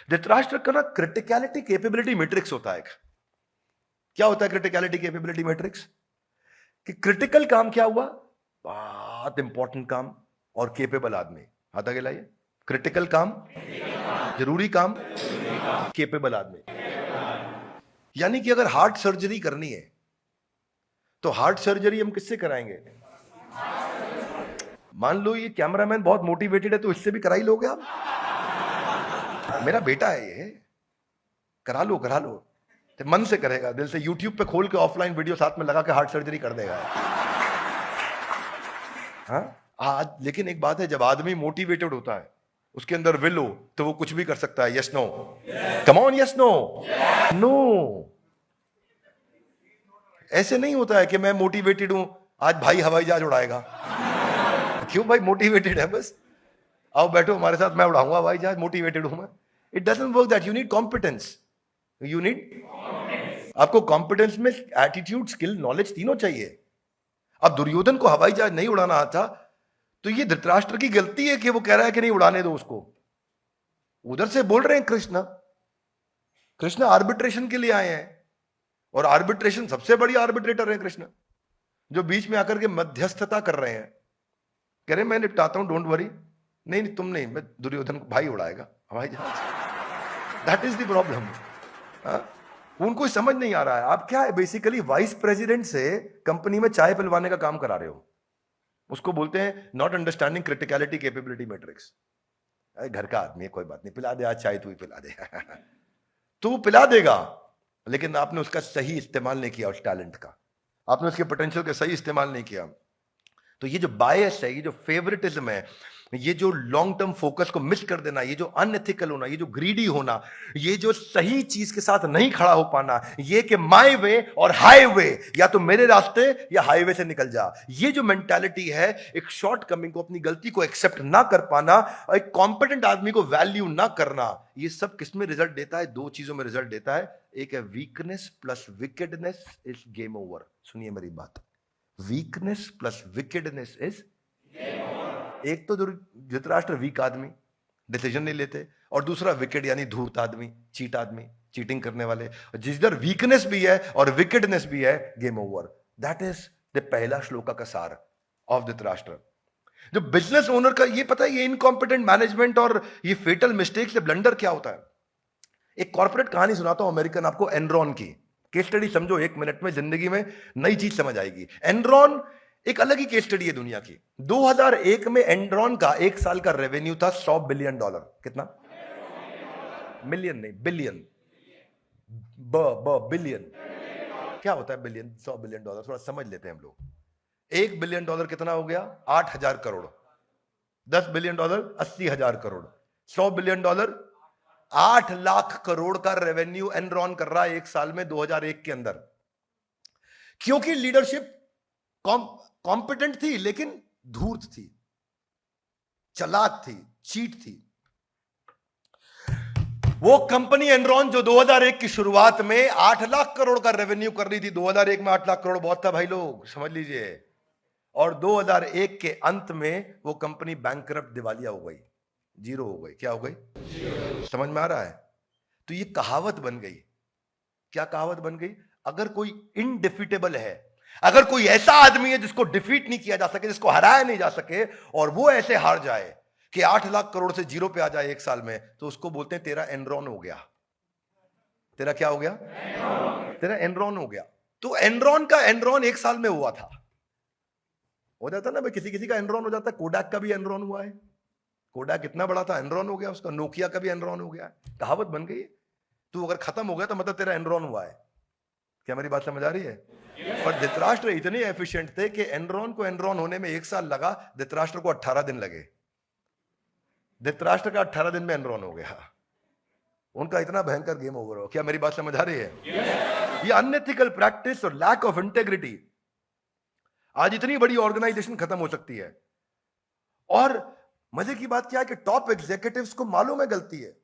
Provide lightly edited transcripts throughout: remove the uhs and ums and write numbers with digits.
धृतराष्ट्र का ना criticality capability matrix होता है। क्या होता है क्रिटिकलिटी कैपेबिलिटी मैट्रिक्स? कि क्रिटिकल काम क्या हुआ, बहुत इंपॉर्टेंट काम और केपेबल आदमी, हाथ आगे लाइए। क्रिटिकल काम, जरूरी काम, केपेबल आदमी। यानी कि अगर हार्ट सर्जरी करनी है तो हार्ट सर्जरी हम किससे कराएंगे? मान लो ये कैमरामैन बहुत मोटिवेटेड है तो इससे भी करा ही लोगे आप? मेरा बेटा है ये, करा लो करा लो। तो मन से करेगा, दिल से। यूट्यूब पे खोल के ऑफलाइन वीडियो साथ में लगा के हार्ट सर्जरी कर देगा। हाँ आज लेकिन एक बात है, जब आदमी मोटिवेटेड होता है, उसके अंदर विल हो, तो वो कुछ भी कर सकता है। Yes no, come on, yes no, no. ऐसे नहीं होता है कि मैं मोटिवेटेड हूं, आज भाई हवाई जहाज उड़ाएगा। क्यों भाई? मोटिवेटेड है बस, आओ बैठो हमारे साथ, मैं उड़ाऊंगा हवाई जहाज, मोटिवेटेड हूं मैं। It doesn't work that. You need competence, you need, आपको कॉम्पिटेंस में एटीट्यूड, स्किल, नॉलेज तीनों चाहिए। अब दुर्योधन को हवाई जहाज नहीं उड़ाना आता तो ये धृतराष्ट्र की गलती है कि वो कह रहा है कि नहीं उड़ाने दो उसको। उधर से बोल रहे हैं कृष्ण, कृष्ण आर्बिट्रेशन के लिए आए हैं, और आर्बिट्रेशन सबसे बड़ी आर्बिट्रेटर है कृष्ण, जो बीच में आकर के मध्यस्थता कर रहे हैं, कह रहे मैं निपटाता हूं, डोंट वरी। नहीं नहीं तुम नहीं, मैं दुर्योधन को भाई उड़ाएगा हवाई जहाज। That is the problem. उनको समझ नहीं आ रहा है। आप क्या है, बेसिकली वाइस प्रेसिडेंट से कंपनी में चाय पिलवाने का काम करा रहे हो। उसको बोलते हैं not understanding criticality capability matrix. घर का आदमी है, कोई बात नहीं, पिला दे आज चाय, तू ही पिला दे। तो वो पिला देगा, लेकिन आपने उसका सही इस्तेमाल नहीं किया, उस टैलेंट का, आपने उसके पोटेंशियल का सही इस्तेमाल नहीं किया। तो ये जो बायस है, ये जो फेवरेटिज्म है, ये जो लॉन्ग टर्म फोकस को मिस कर देना, ये जो अनएथिकल होना, ये जो ग्रीडी होना, ये जो सही चीज के साथ नहीं खड़ा हो पाना, ये कि माय वे और हाईवे, या तो मेरे रास्ते या हाईवे से निकल जा, ये जो मेंटालिटी है, एक शॉर्ट कमिंग को, अपनी गलती को एक्सेप्ट ना कर पाना, एक कॉम्पिटेंट आदमी को वैल्यू ना करना, ये सब किस में रिजल्ट देता है? दो चीजों में रिजल्ट देता है। एक है weakness plus wickedness is game over. सुनिए मेरी बात, वीकनेस प्लस विकेडनेस इज, एक तो धृतराष्ट्र वीक आदमी, डिसीजन नहीं लेते, और दूसरा विकेड यानी धूर्त आदमी, चीट आदमी, चीटिंग करने वाले। जिधर वीकनेस भी है और विकेडनेस भी है, game over. That is the पहला श्लोका का सार ऑफ धृतराष्ट्र। जो बिजनेस ओनर का ये पता है, ये इनकॉम्पिटेंट मैनेजमेंट और ये फेटल मिस्टेक से ब्लंडर क्या होता है। एक कॉर्पोरेट कहानी सुनाता हूं अमेरिकन आपको, एनरॉन की। केस स्टडी समझो, 1 मिनट में जिंदगी में नई चीज समझ आएगी। एनरॉन एक अलग ही केस स्टडी है दुनिया की। 2001 में एनरॉन का एक साल का रेवेन्यू था $100 बिलियन। कितना? मिलियन नहीं, बिलियन। बिलियन। क्या होता है बिलियन? $100 बिलियन, थोड़ा समझ लेते हैं हम लोग। $1 बिलियन कितना हो गया? 8,000 करोड़। $10 बिलियन 80,000 करोड़। $100 बिलियन 8 लाख करोड़ का रेवेन्यू एनरॉन कर रहा है एक साल में, 2001 के अंदर। क्योंकि लीडरशिप कॉम्पिटेंट थी, लेकिन धूर्त थी, चालाक थी, चीट थी। वो कंपनी एनरॉन जो 2001 की शुरुआत में 8 लाख करोड़ का रेवेन्यू कर रही थी, 2001 में 8 लाख करोड़ बहुत था भाई लोग, समझ लीजिए। और 2001 के अंत में वो कंपनी बैंकरप्ट, दिवालिया हो गई, जीरो हो गई। क्या हो गई? समझ में आ रहा है? तो ये कहावत बन गई। क्या कहावत बन गई? अगर कोई इनडिफीटेबल है, अगर कोई ऐसा आदमी है जिसको डिफीट नहीं किया जा सके, जिसको हराया नहीं जा सके, और वो ऐसे हार जाए कि 8 लाख करोड़ से जीरो पे आ जाए एक साल में, तो उसको बोलते हैं तेरा एनरॉन हो गया। तेरा क्या हो गया? तेरा एनरॉन हो गया। तो एनरॉन का एनरॉन एक साल में हुआ था। हो जाता ना भाई, किसी किसी का एनरॉन हो जाता है। कोडाक का भी एनरॉन हुआ है। कोडाक कितना बड़ा था, एनरॉन हो गया उसका। नोकिया का भी एनरॉन हो गया। कहावत बन गई। तू अगर खत्म हो गया तो मतलब तेरा एनरॉन हुआ है। क्या मेरी बात समझ आ रही है? पर धृतराष्ट्र इतने एफिशिएंट थे कि एनरॉन को एनरॉन होने में 1 साल लगा, धृतराष्ट्र को 18 दिन लगे। धृतराष्ट्र का 18 दिन में एनरॉन हो गया। उनका इतना भयंकर गेम ओवर हो। क्या मेरी बात समझ आ रही है? ये अनएथिकल प्रैक्टिस और लैक ऑफ इंटेग्रिटी, आज इतनी बड़ी ऑर्गेनाइजेशन खत्म हो सकती है। और मजे की बात क्या है कि टॉप एग्जीक्यूटिव्स को मालूम है गलती है,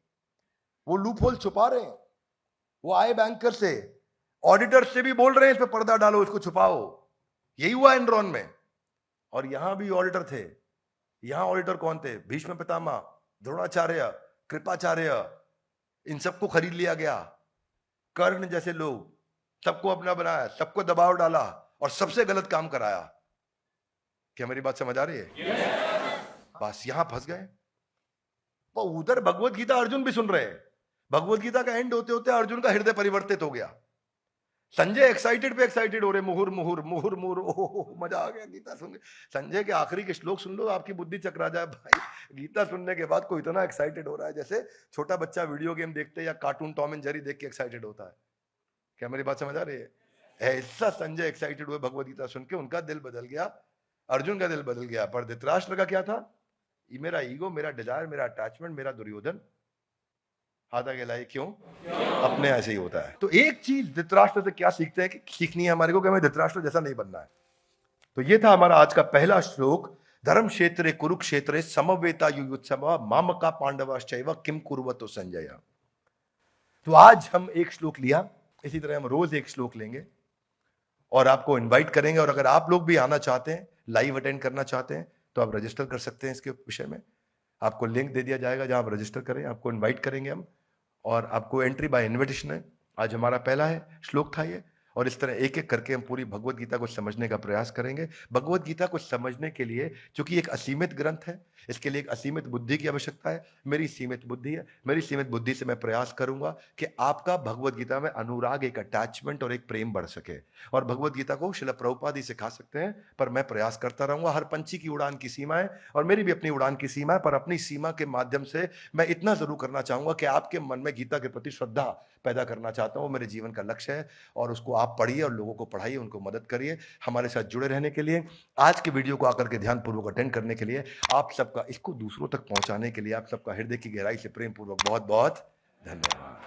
वो लूप होल छुपा रहे हैं। वो आए बैंकर से, ऑडिटर से भी बोल रहे हैं इस पे पर्दा डालो, इसको छुपाओ। यही हुआ एनरॉन में। और यहां भी ऑडिटर थे। यहां ऑडिटर कौन थे? भीष्म पितामह, द्रोणाचार्य, कृपाचार्य, इन सबको खरीद लिया गया, कर्ण जैसे लोग, सबको अपना बनाया, सबको दबाव डाला और सबसे गलत काम कराया। क्या मेरी बात समझ आ रही है? बस यहां फंस गए। वो उधर भगवत गीता अर्जुन भी सुन रहे हैं। भगवत गीता का एंड होते होते अर्जुन का हृदय परिवर्तित हो गया। संजय एक्साइटेड पे एक्साइटेड हो रहे, मुहुर मुहुर मुहुर मुहुर, ओह मजा आ गया गीता सुन के। संजय के आखिरी के श्लोक सुन लो, आपकी बुद्धि चकरा जाए भाई। गीता सुनने के बाद कोई इतना एक्साइटेड हो रहा है जैसे छोटा बच्चा वीडियो गेम देखते या कार्टून टॉम एंड जेरी देख के एक्साइटेड होता है। क्या मेरी बात समझ आ रही है? ऐसा संजय एक्साइटेड हुए भगवत गीता सुन के, उनका दिल बदल गया, अर्जुन का दिल बदल गया। पर धृतराष्ट्र का क्या था? ये मेरा ईगो, मेरा डिजायर, मेरा अटैचमेंट, मेरा दुर्योधन हाथ आगे लाए। क्यों? अपने ऐसे ही होता है। तो एक चीज धृतराष्ट्र से क्या सीखते हैं कि सीखनी है हमारे को कि हमें धृतराष्ट्र जैसा नहीं बनना है। तो ये था हमारा आज का पहला श्लोक। धर्म क्षेत्रे कुरुक्षेत्रे समवेता युयुत्सव मामका पांडवाश्चैव किम कुर्वतो संजय। तो आज हम एक श्लोक लिया, इसी तरह हम रोज एक श्लोक लेंगे और आपको इनवाइट करेंगे। और अगर आप लोग भी आना चाहते हैं, लाइव अटेंड करना चाहते हैं, तो आप रजिस्टर कर सकते हैं इसके विषय में। आपको लिंक दे दिया जाएगा जहां आप रजिस्टर करें, आपको इनवाइट करेंगे हम और आपको एंट्री बाय इनविटेशन है। आज हमारा पहला है श्लोक था ये, और इस तरह एक एक करके हम पूरी भगवत गीता को समझने का प्रयास करेंगे। भगवत गीता को समझने के लिए, क्योंकि एक असीमित ग्रंथ है, इसके लिए एक असीमित बुद्धि की आवश्यकता है। मेरी सीमित बुद्धि है, मेरी सीमित बुद्धि से मैं प्रयास करूंगा कि आपका भगवत गीता में अनुराग, एक अटैचमेंट और एक प्रेम बढ़ सके। और भगवत गीता को श्रील प्रभुपाद ही सिखा सकते हैं, पर मैं प्रयास करता रहूंगा। हर पंछी की उड़ान की सीमा है और मेरी भी अपनी उड़ान की सीमा है, पर अपनी सीमा के माध्यम से मैं इतना जरूर करना चाहूंगा कि आपके मन में गीता के प्रति श्रद्धा पैदा करना चाहता हूं। मेरे जीवन का लक्ष्य है और उसको आप पढ़िए और लोगों को पढ़ाइए, उनको मदद करिए। हमारे साथ जुड़े रहने के लिए, आज के वीडियो को आकर के ध्यानपूर्वक अटेंड करने के लिए, आप सबका, इसको दूसरों तक पहुंचाने के लिए आप सबका हृदय की गहराई से प्रेम पूर्वक बहुत बहुत धन्यवाद।